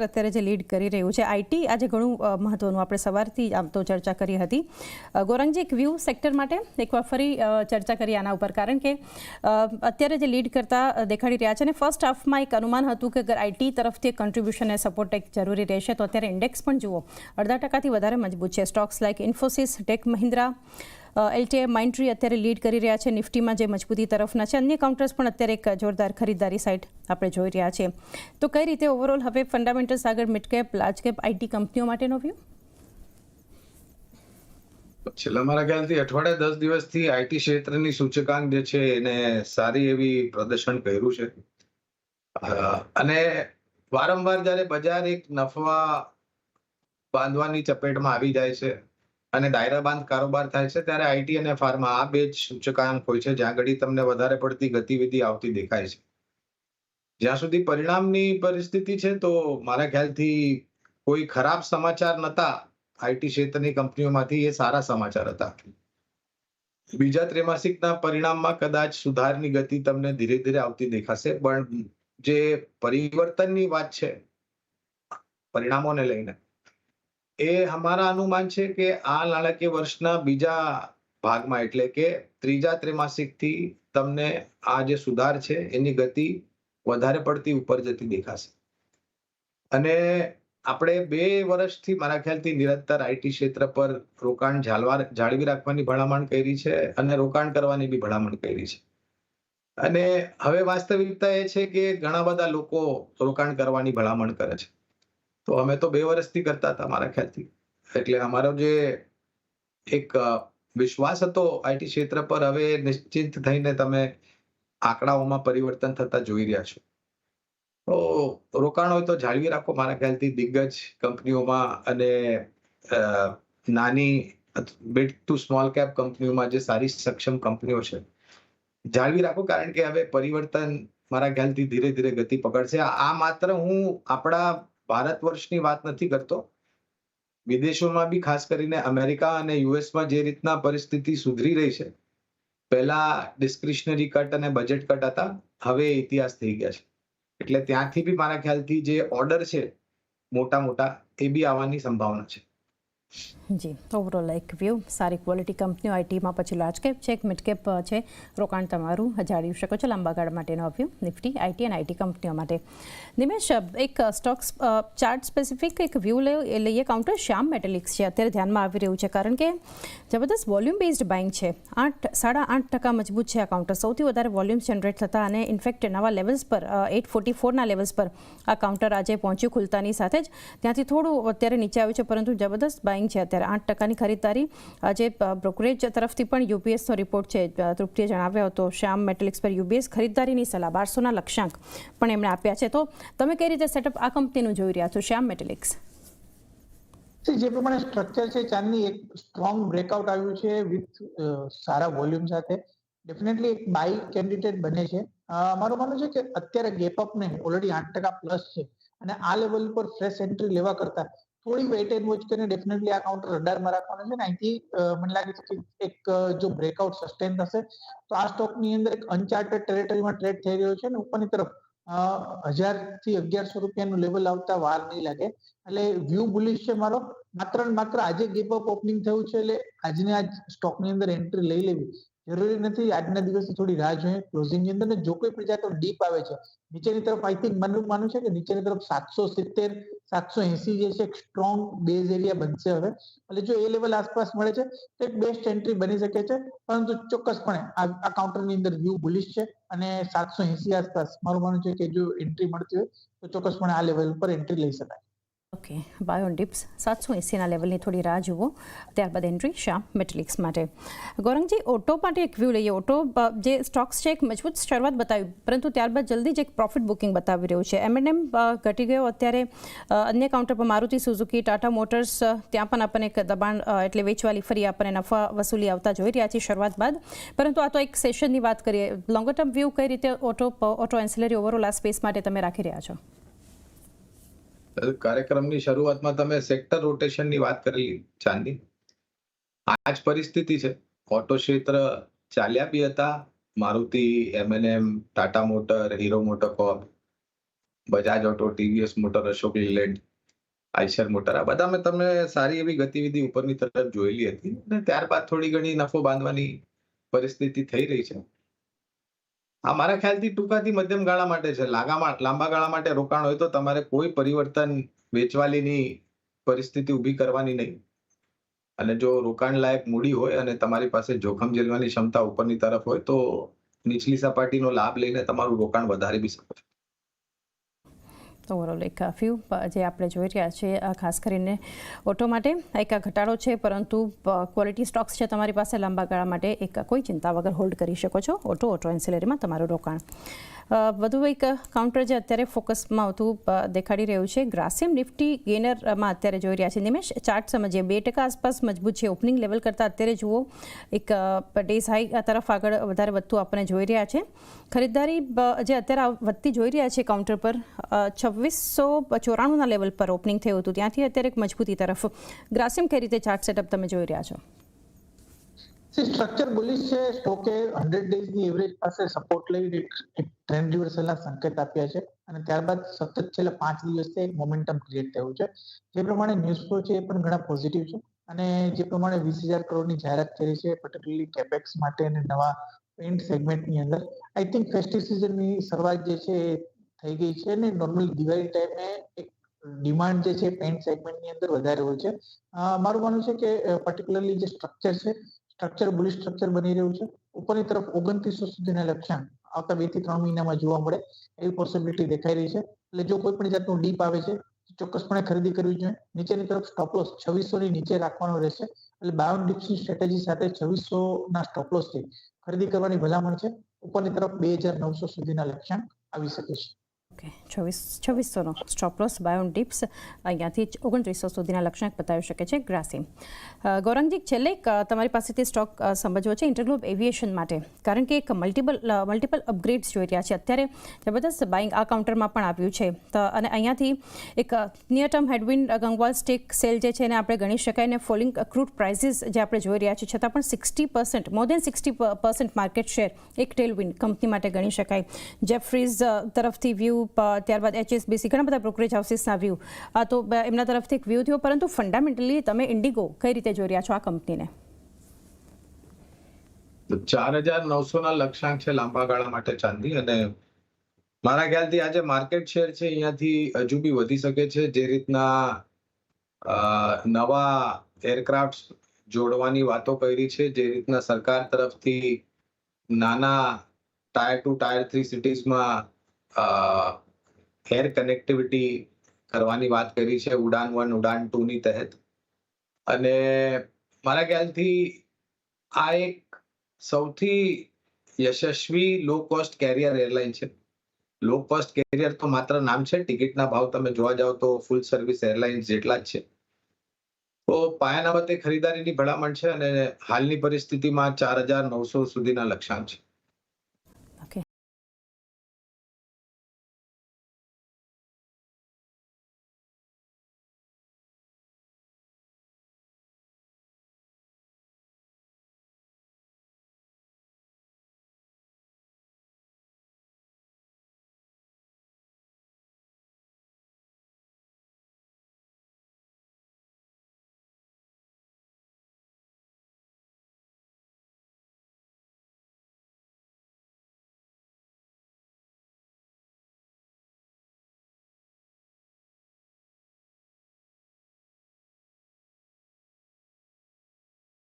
Sector અત્યારે જે lead કરી રહ્યું છે, આઈટી આજે ઘણું મહત્વનું આપણે સવારથી આમ તો ચર્ચા કરી હતી. ગૌરાંગજી, એક વ્યૂ સેક્ટર માટે એકવાર ફરી ચર્ચા કરી આના ઉપર, કારણ કે અત્યારે જે લીડ કરતા દેખાડી રહ્યા છે અને ફર્સ્ટ હાફમાં એક અનુમાન હતું કે અગર આઈટી તરફથી સપોર્ટ એક જરૂરી રહેશે તો અત્યારે ઇન્ડેક્સ પણ જુઓ 0.5% વધારે મજબૂત છે. Stocks like Infosys, Tech Mahindra, LTI, Mindtree અત્યારે લીડ કરી રહ્યા છે. નિફ્ટીમાં જે મજબૂતી તરફના છે, અન્ય કાઉન્ટર્સ પણ અત્યારે એક જોરદાર ખરીદદારી સાઇડ આપણે જોઈ રહ્યા છીએ. તો કઈ રીતે ઓવરઓલ હવે ફંડામેન્ટલ્સ આગળ mid cap, large cap IT કંપનીઓ માટેનો વ્યૂ? છેલ્લા મારા ખ્યાલથી અઠવાડિયા 10 દિવસથી આઈટી ક્ષેત્રની સૂચકાંક જે છે એને સારી એવી પ્રદર્શન કર્યું છે. અને વારંવાર જ્યારે બજાર એક નફા બાંધવાની ચપેટમાં આવી જાય છે અને દાયરાબંધ કારોબાર થાય છે, ત્યારે આઈટી અને ફાર્મા આ બે જ સૂચકાંક હોય છે જ્યાં ઘડી તમને વધારે પડતી ગતિવિધિ આવતી દેખાય છે. જ્યાં સુધી પરિણામની પરિસ્થિતિ છે તો મારા ખ્યાલથી કોઈ ખરાબ સમાચાર નહોતા આઈટી ક્ષેત્રની કંપનીઓમાંથી, એ સારા સમાચાર હતા. બીજા ત્રૈમાસિકના પરિણામમાં કદાચ સુધારની ગતિ તમને ધીરે ધીરે આવતી દેખાશે, પણ જે પરિવર્તનની વાત છે પરિણામોને લઈને, એ અમારા અનુમાન છે કે આ નાણાકીય વર્ષના બીજા ભાગમાં, એટલે કે ત્રીજા ત્રૈમાસિકથી તમને આ જે સુધાર છે એની ગતિ વધારે પડતી ઉપર જતી દેખાશે. અને આપણે 2 વર્ષથી મારા ખ્યાલથી નિરંતર આઈટી ક્ષેત્ર પર રોકાણ જાળવી રાખવાની ભલામણ કરી છે અને રોકાણ કરવાની બી ભલામણ કરી છે. અને હવે વાસ્તવિકતા એ છે કે ઘણા બધા લોકો રોકાણ કરવાની ભલામણ કરે છે. તો અમે તો 2 વર્ષથી કરતા હતા મારા ખ્યાલથી. એટલે અમારો જે એક વિશ્વાસ હતો આઈટી ક્ષેત્ર પર, હવે નિશ્ચિત થઈને તમે આંકડાઓમાં પરિવર્તન થતા જોઈ રહ્યા છો. તો રોકાણ હોય તો જાળવી રાખો મારા ખ્યાલથી દિગ્ગજ કંપનીઓમાં અને નાની મિડ ટુ સ્મોલ કેપ કંપનીઓમાં જે સારી સક્ષમ કંપનીઓ છે જાળવી રાખો, કારણ કે હવે પરિવર્તન મારા ખ્યાલથી ધીરે ધીરે ગતિ પકડશે. આ માત્ર હું આપણા ભારત વર્ષની વાત નથી કરતો, વિદેશોમાં બી ખાસ કરીને અમેરિકા અને યુએસમાં જે રીતના પરિસ્થિતિ સુધરી રહી છે, પહેલા ડિસ્ક્રિશનરી કટ અને બજેટ કટ હતા, હવે ઇતિહાસ થઈ ગયા છે. એટલે ત્યાંથી બી મારા ખ્યાલથી જે ઓર્ડર છે મોટા મોટા, એ બી આવવાની સંભાવના છે. જી, ઓવરઓલ એક વ્યૂ, સારી ક્વોલિટી કંપનીઓ આઈટીમાં, પછી લાર્જ કેપ છે, એક મિડ કેપ છે, રોકાણ તમારું જાળવી શકો છો લાંબા ગાળા માટેનો વ્યૂ નિફ્ટી, આઈટી અને આઈટી કંપનીઓ માટે. નિમેશ, એક સ્ટોક્સ ચાર્ટ સ્પેસિફિક એક વ્યૂ લઈએ. કાઉન્ટર શ્યામ મેટાલિક્સ છે અત્યારે ધ્યાનમાં આવી રહ્યું છે, કારણ કે જબરદસ્ત વોલ્યુમ બેઝડ બાઇંગ છે. 8.5% મજબૂત છે આ કાઉન્ટર, સૌથી વધારે વોલ્યુમ્સ જનરેટ થતા, અને ઇનફેક્ટ નવા લેવલ્સ પર 844ના લેવલ્સ પર આ કાઉન્ટર આજે પહોંચ્યું ખુલતાની સાથે જ. ત્યાંથી થોડું અત્યારે નીચે આવ્યું છે, પરંતુ જબરદસ્ત બાઇંગ છે અત્યારે. 8%ની ખરીદદારી. આજે બ્રોકરેજ તરફથી પણ યુબીએસનો રિપોર્ટ છે, તૃપ્તિએ જણાવ્યો હતો શ્યામ મેટાલિક્સ પર યુબીએસ ખરીદદારીની સલાહ 1200ના લક્ષ્યાંક પણ એમણે આપ્યા છે. તો તમે કઈ રીતે સેટઅપ આ કંપનીનું જોઈ રહ્યા છો, શ્યામ મેટાલિક્સ? જે પ્રમાણે સ્ટ્રક્ચર છે ચાંદની, એક સ્ટ્રોંગ બ્રેકઆઉટ આવ્યું છે વિથ સારા વોલ્યુમ સાથે, ડેફિનેટલી એક બાય કેન્ડિડેટ બને છે. મારું માનવું છે કે અત્યારે ગેપ અપ ને ઓલરેડી 8% પ્લસ છે, અને આ લેવલ પર ફ્રેશ એન્ટ્રી લેવા કરતા થોડી વેઇટ એન્ડ વોચ કરીને ડેફિનેટલી આ કાઉન્ટર રડારમાં રાખવાનું છે. ને અહીંથી મને લાગે છે કે એક જો બ્રેકઆઉટ સસ્ટેન થશે તો આ સ્ટોકની અંદર એક અનચાર્ટેડ ટેરેટરીમાં ટ્રેડ થઈ રહ્યો છે, અને ઉપરની તરફ 1000 થી 1100 રૂપિયાનું લેવલ આવતા વાર નહીં લાગે. એટલે વ્યૂ બુલિશ છે મારો. માત્ર ને માત્ર આજે ગેપ અપ ઓપનિંગ થયું છે, એટલે આજને આજ સ્ટોકની અંદર એન્ટ્રી લઈ લેવી જરૂરી નથી. આજના દિવસે થોડી રાહ જોઈએ ક્લોઝિંગની અંદર, ને જો કોઈ પણ જાતનો ડીપ આવે છે નીચેની તરફ, આઈ થિંક મારું માનવું છે કે નીચેની તરફ 770 780 જે છે એક સ્ટ્રોંગ બેઝ એરિયા બનશે હવે. એટલે જો એ લેવલ આસપાસ મળે છે તો એક બેસ્ટ એન્ટ્રી બની શકે છે, પરંતુ ચોક્કસપણે આ કાઉન્ટરની અંદર વ્યૂ બુલિશ છે, અને 780 આસપાસ મારું માનવું છે કે જો એન્ટ્રી મળતી હોય તો ચોક્કસપણે આ લેવલ પર એન્ટ્રી લઈ શકાય. ઓકે, બાય ઓન ડિપ્સ 780ના લેવલની થોડી રાહ જુઓ, ત્યારબાદ એન્ટ્રી શ્યામ મેટાલિક્સ માટે. ગૌરંગજી, ઓટો માટે એક વ્યૂ લઈએ. ઓટો જે સ્ટોક્સ છે એક મજબૂત શરૂઆત બતાવી, પરંતુ ત્યારબાદ જલ્દી જ એક પ્રોફિટ બુકિંગ બતાવી રહ્યું છે. M&M ઘટી ગયો અત્યારે. અન્ય કાઉન્ટર પર મારુતિ સુઝુકી, ટાટા મોટર્સ, ત્યાં પણ આપણને એક દબાણ, એટલે વેચવાલી ફરી આપણને નફા વસૂલી આવતા જોઈ રહ્યા છીએ શરૂઆત બાદ. પરંતુ આ તો એક સેશનની વાત કરીએ. લોંગર ટર્મ વ્યૂ કઈ રીતે ઓટો એન્સિલરી ઓવરઓલ આ સ્પેસ માટે તમે રાખી રહ્યા છો? કાર્યક્રમની શરૂઆતમાં તમે સેક્ટર રોટેશનની વાત કરેલી ચાંદી. આ જ પરિસ્થિતિ છે. ઓટો ક્ષેત્ર ચાલ્યા બી હતા, Maruti, M&M, Tata motor, Hero MotoCorp, Bajaj auto, TVS motor, Ashok Leyland, Eicher motor, આ બધામાં તમે સારી એવી ગતિવિધિ ઉપરની તરફ જોયેલી હતી અને ત્યારબાદ થોડી ઘણી નફો બાંધવાની પરિસ્થિતિ થઈ રહી છે. આ મારા ખ્યાલથી ટૂંકાથી મધ્યમ ગાળા માટે છે. લાંબા ગાળા માટે રોકાણ હોય તો તમારે કોઈ પરિવર્તન વેચવાલીની પરિસ્થિતિ ઊભી કરવાની નહીં. અને જો રોકાણ લાયક મૂડી હોય અને તમારી પાસે જોખમ ઝેલવાની ક્ષમતા ઉપરની તરફ હોય તો નીચલી સપાટીનો લાભ લઈને તમારું રોકાણ વધારી બી શકો છો. તો ઓવરઓલ એક ફ્યુ જે આપણે જોઈ રહ્યા છીએ ખાસ કરીને ઓટો માટે એક ઘટાડો છે, પરંતુ ક્વોલિટી સ્ટોક્સ છે તમારી પાસે લાંબા ગાળા માટે એક કોઈ ચિંતા વગર હોલ્ડ કરી શકો છો ઓટો એન્સિલરીમાં તમારું રોકાણ. વધુ એક કાઉન્ટર જે અત્યારે ફોકસમાં આવતું દેખાડી રહ્યું છે, ગ્રાસિમ નિફ્ટી ગેનરમાં અત્યારે જોઈ રહ્યા છે. નિમેશ, ચાર્ટ સમજીએ. 2% આસપાસ મજબૂત છે. ઓપનિંગ લેવલ કરતાં અત્યારે જુઓ એક ડેઝ હાઈ તરફ આગળ વધારે વધતું આપણને જોઈ રહ્યા છે. ખરીદદારી જે અત્યારે વધતી જોઈ રહ્યા છે કાઉન્ટર પર 2694ના લેવલ પર ઓપનિંગ થયું હતું, ત્યાંથી અત્યારે એક મજબૂતી તરફ. ગ્રાસિમ કઈ રીતે ચાર્ટ સેટઅપ તમે જોઈ રહ્યા છો? સ્ટ્રક્ચર બુલિશ છે. સ્ટોકે 100 ડેઝની એવરેજ પાસે સપોર્ટ લઈ એક ટ્રેન્ડ રિવર્સલના સંકેત આપ્યા છે અને ત્યારબાદ સતત છેલ્લા 5 દિવસથી એક મોમેન્ટમ ક્રિએટ થયું છે. જે પ્રમાણે ન્યૂઝ ફ્લો છે એ પણ ઘણા પોઝિટિવ છે અને જે પ્રમાણે 20,000 કરોડની જાહેરાત કરી છે પર્ટિક્યુલરલી કેપેક્સ માટે અને નવા પેઇન્ટ સેગમેન્ટની અંદર. આઈ થિંક ફેસ્ટિવ સિઝનની શરૂઆત જે છે એ થઈ ગઈ છે અને નોર્મલી દિવાળી ટાઈમે એક ડિમાન્ડ જે છે પેઇન્ટ સેગમેન્ટની અંદર વધારે હોય છે. મારું માનવું છે કે પર્ટિક્યુલરલી જે સ્ટ્રક્ચર બુલિશ સ્ટ્રક્ચર બની રહ્યું છે. ઉપરની તરફ 2900 સુધીના લક્ષ્યાંક આવતા 2 થી 3 મહિનામાં જોવા મળે એવી પોસિબિલિટી દેખાઈ રહી છે. એટલે જો કોઈ પણ જાતનું ડીપ આવે છે ચોક્કસપણે ખરીદી કરવી જોઈએ. નીચેની તરફ સ્ટોપ લોસ 2600 ની નીચે રાખવાનો રહેશે. એટલે 52 ડિપ્સની સ્ટ્રેટેજી સાથે 2600ના સ્ટોપ લોસથી ખરીદી કરવાની ભલામણ છે. ઉપરની તરફ 2900 સુધીના લક્ષ્યાંક આવી શકે છે. ઓકે, 2600નો સ્ટોપ લોસ, 52 ડિપ્સ, અહીંયાથી 2900 સુધીના લક્ષ્યાંક બતાવી શકે છે ગ્રાસિમ. ગૌરંગજી, છેલ્લે તમારી પાસેથી સ્ટોક સમજવો છે ઇન્ટરગ્લોબ એવિએશન માટે, કારણ કે એક મલ્ટિપલ અપગ્રેડ્સ જોઈ રહ્યા છે અત્યારે. જબરદસ્ત બાઇંગ આ કાઉન્ટરમાં પણ આવ્યું છે અને અહીંયાથી એક નિયર ટર્મ હેડવિન્ડ ગંગવાલ સ્ટેક સેલ જે છે એને આપણે ગણી શકાય અને ફોલિંગ ક્રૂડ પ્રાઇસીસ જે આપણે જોઈ રહ્યા છીએ, છતાં પણ 60%, મોર દેન 60% માર્કેટ શેર એક ટેલવિન્ડ કંપની માટે ગણી શકાય. જેફરીઝ તરફથી વ્યૂ, ત્યારબાદ HSBC, ઘણા બધા બ્રોકરેજ હાઉસીસના વ્યૂ, તો એમના તરફથી એક વ્યૂ થયો, પરંતુ ફંડામેન્ટલી તમે ઇન્ડિગો કઈ રીતે જોઈ રહ્યા છો આ કંપનીને? 4,900ના લક્ષ્યાંક છે લાંબા ગાળા માટે ચાંદી, અને મારા ખ્યાલથી આજે માર્કેટ શેર છે અહીંયાથી હજુ બી વધી શકે છે. જે રીતના નવા એરક્રાફ્ટ જોડવાની વાતો કરી છે, જે રીતના સરકાર તરફથી નાના ટાયર 2 ટાયર 3 સિટીઝમાં એર કનેક્ટિવિટી કરવાની વાત કરી છે ઉડાન 1 ઉડાન 2 ની તહેત. અને મારા ખ્યાલથી આ એક સૌથી યશસ્વી લો કોસ્ટ કેરિયર એરલાઇન છે. લો કોસ્ટ કેરિયર તો માત્ર નામ છે, ટિકિટના ભાવ તમે જોવા જાવ તો ફૂલ સર્વિસ એરલાઇન્સ જેટલા જ છે. તો પાયાના મતે ખરીદારીની ભલામણ છે અને હાલની પરિસ્થિતિમાં 4,900 સુધીના લક્ષ્યાંક છે.